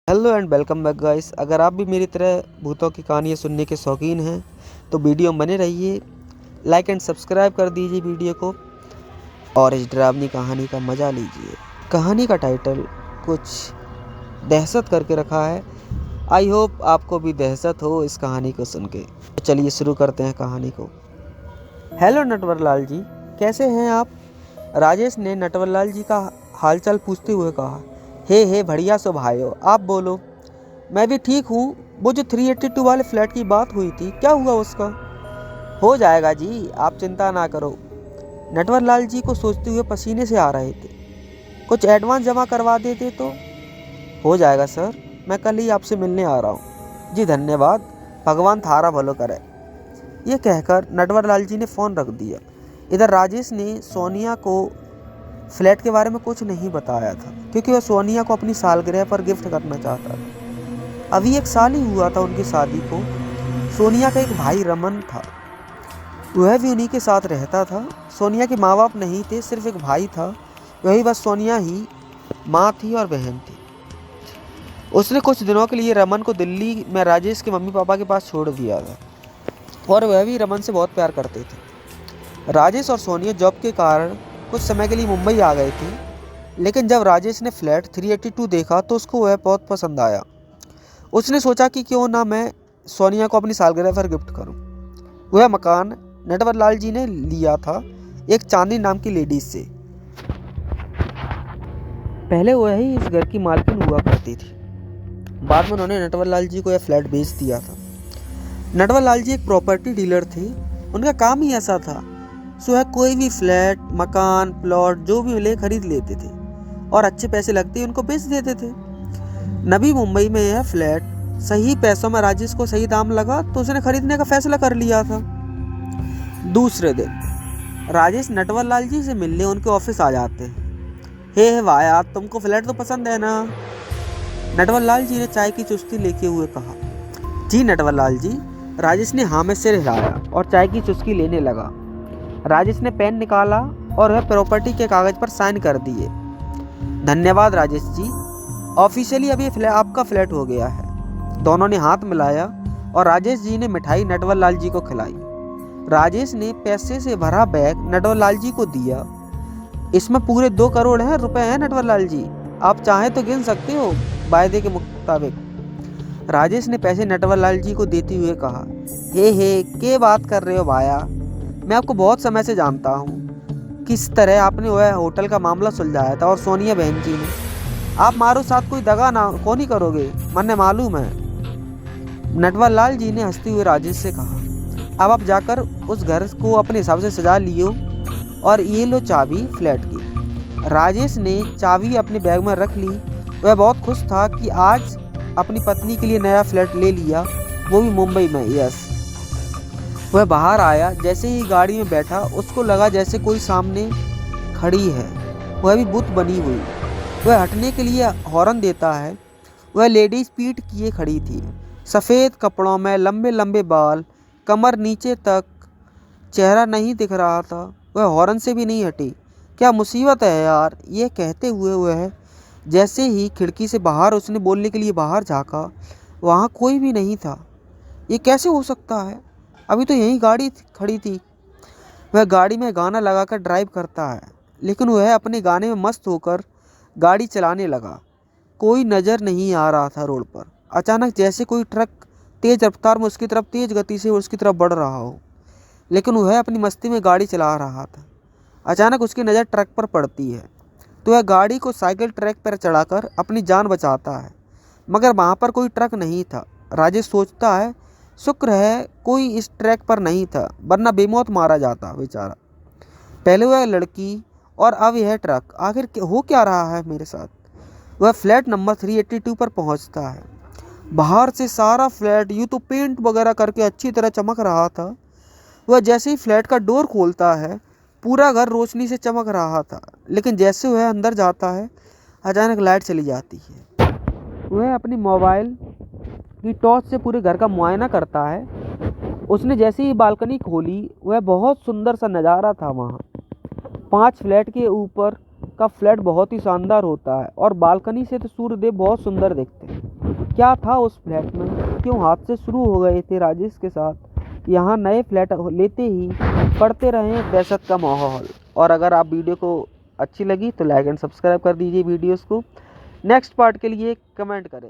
Hello and welcome back guys. अगर आप भी मेरी तरह भूतों की कहानियाँ सुनने के शौकीन हैं तो वीडियो में बने रहिए, लाइक एंड सब्सक्राइब कर दीजिए वीडियो को और इस डरावनी कहानी का मज़ा लीजिए। कहानी का टाइटल कुछ दहशत करके रखा है। आई होप आपको भी दहशत हो इस कहानी को सुन के। तो चलिए शुरू करते हैं कहानी को। हेलो नटवरलाल जी, कैसे हैं आप? राजेश ने नटवरलाल जी का हालचाल पूछते हुए कहा। हे बढ़िया सो भाइयों, आप बोलो। मैं भी ठीक हूँ। वो जो 382 वाले फ्लैट की बात हुई थी, क्या हुआ उसका? हो जाएगा जी, आप चिंता ना करो। नटवरलाल जी को सोचते हुए पसीने से आ रहे थे। कुछ एडवांस जमा करवा देते तो। हो जाएगा सर, मैं कल ही आपसे मिलने आ रहा हूँ। जी धन्यवाद, भगवान थारा भलो करे। ये कहकर नटवरलाल जी ने फ़ोन रख दिया। इधर राजेश ने सोनिया को फ्लैट के बारे में कुछ नहीं बताया था, क्योंकि वह सोनिया को अपनी सालगिरह पर गिफ्ट करना चाहता था। अभी 1 साल ही हुआ था उनकी शादी को। सोनिया का एक भाई रमन था, वह भी उन्हीं के साथ रहता था। सोनिया के माँ बाप नहीं थे, सिर्फ एक भाई था। वही बस सोनिया ही माँ थी और बहन थी। उसने कुछ दिनों के लिए रमन को दिल्ली में राजेश के मम्मी पापा के पास छोड़ दिया था और वह भी रमन से बहुत प्यार करते थे। राजेश और सोनिया जॉब के कारण कुछ समय के लिए मुंबई आ गए थे, लेकिन जब राजेश ने फ्लैट 382 देखा तो उसको वह बहुत पसंद आया। उसने सोचा कि क्यों ना मैं सोनिया को अपनी सालगिरह पर गिफ्ट करूं। वह मकान नटवरलाल जी ने लिया था एक चांदनी नाम की लेडीज से। पहले वह ही इस घर की मालकिन हुआ करती थी। बाद में उन्होंने नटवरलाल जी को यह फ्लैट बेच दिया था। नटवरलाल जी एक प्रॉपर्टी डीलर थे। उनका काम ही ऐसा था, सो वह कोई भी फ्लैट, मकान, प्लॉट जो भी मिले खरीद लेते थे और अच्छे पैसे लगते ही उनको बेच देते थे। नवी मुंबई में यह फ्लैट सही पैसों में राजेश को सही दाम लगा तो उसने खरीदने का फैसला कर लिया था। दूसरे दिन राजेश नटवरलाल जी से मिलने उनके ऑफिस आ जाते हैं। हे वाया, तुमको फ्लैट तो पसंद है ना? नटवरलाल जी ने चाय की चुस्की लेके हुए कहा। जी नटवरलाल जी। राजेश ने हाँ में सिर हिलाया और चाय की चुस्की लेने लगा। राजेश ने पेन निकाला और वह प्रॉपर्टी के कागज पर साइन कर दिए। धन्यवाद राजेश जी, ऑफिशियली अब ये आपका फ्लैट हो गया है। दोनों ने हाथ मिलाया और राजेश जी ने मिठाई नटवरलाल जी को खिलाई। राजेश ने पैसे से भरा बैग नटवरलाल जी को दिया। इसमें पूरे 2 करोड़ रुपए हैं नटवरलाल जी, आप चाहें तो गिन सकते हो वायदे के मुताबिक। राजेश ने पैसे नटवरलाल जी को देते हुए कहा। हे क्या बात कर रहे हो भाया, मैं आपको बहुत समय से जानता हूँ। किस तरह आपने वह होटल का मामला सुलझाया था और सोनिया बहन जी ने। आप मारो साथ कोई दगा ना कौन ही करोगे, मन्ने मालूम है। नटवरलाल जी ने हंसते हुए राजेश से कहा। अब आप जाकर उस घर को अपने हिसाब से सजा लियो और ये लो चाबी फ्लैट की। राजेश ने चाबी अपने बैग में रख ली। वह बहुत खुश था कि आज अपनी पत्नी के लिए नया फ्लैट ले लिया, वो भी मुंबई में। यस। वह बाहर आया, जैसे ही गाड़ी में बैठा उसको लगा जैसे कोई सामने खड़ी है, वह भी बुत बनी हुई। वह हटने के लिए हॉर्न देता है। वह लेडीज पीठ किए खड़ी थी, सफ़ेद कपड़ों में, लंबे लंबे बाल, कमर नीचे तक, चेहरा नहीं दिख रहा था। वह हॉर्न से भी नहीं हटी। क्या मुसीबत है यार, ये कहते हुए वह जैसे ही खिड़की से बाहर उसने बोलने के लिए बाहर झाँका, वहाँ कोई भी नहीं था। ये कैसे हो सकता है, अभी तो यहीं गाड़ी खड़ी थी। वह गाड़ी में गाना लगाकर ड्राइव करता है, लेकिन वह अपने गाने में मस्त होकर गाड़ी चलाने लगा। कोई नज़र नहीं आ रहा था रोड पर। अचानक जैसे कोई ट्रक तेज़ रफ्तार में उसकी तरफ तेज़ गति से उसकी तरफ बढ़ रहा हो, लेकिन वह अपनी मस्ती में गाड़ी चला रहा था। अचानक उसकी नज़र ट्रक पर पड़ती है तो वह गाड़ी को साइकिल ट्रैक पर चढ़ाकर अपनी जान बचाता है, मगर वहाँ पर कोई ट्रक नहीं था। राजेश सोचता है, शुक्र है कोई इस ट्रैक पर नहीं था, वरना बेमौत मारा जाता बेचारा। पहले वह लड़की और अब यह ट्रक, आखिर हो क्या रहा है मेरे साथ? वह फ्लैट नंबर 382 पर पहुंचता है। बाहर से सारा फ्लैट यूँ तो पेंट वगैरह करके अच्छी तरह चमक रहा था। वह जैसे ही फ्लैट का डोर खोलता है, पूरा घर रोशनी से चमक रहा था, लेकिन जैसे वह अंदर जाता है, अचानक लाइट चली जाती है। वह अपनी मोबाइल की टॉर्च से पूरे घर का मुआयना करता है। उसने जैसे ही बालकनी खोली, वह बहुत सुंदर सा नज़ारा था वहाँ। 5 फ्लैट के ऊपर का फ्लैट बहुत ही शानदार होता है और बालकनी से तो सूर्यदेव बहुत सुंदर दिखते हैं। क्या था उस फ्लैट में, क्यों हादसे शुरू हो गए थे राजेश के साथ, यहाँ नए फ्लैट लेते ही पड़ते रहे दहशत का माहौल। और अगर आप वीडियो को अच्छी लगी तो लाइक एंड सब्सक्राइब कर दीजिए वीडियोस को। नेक्स्ट पार्ट के लिए कमेंट करें।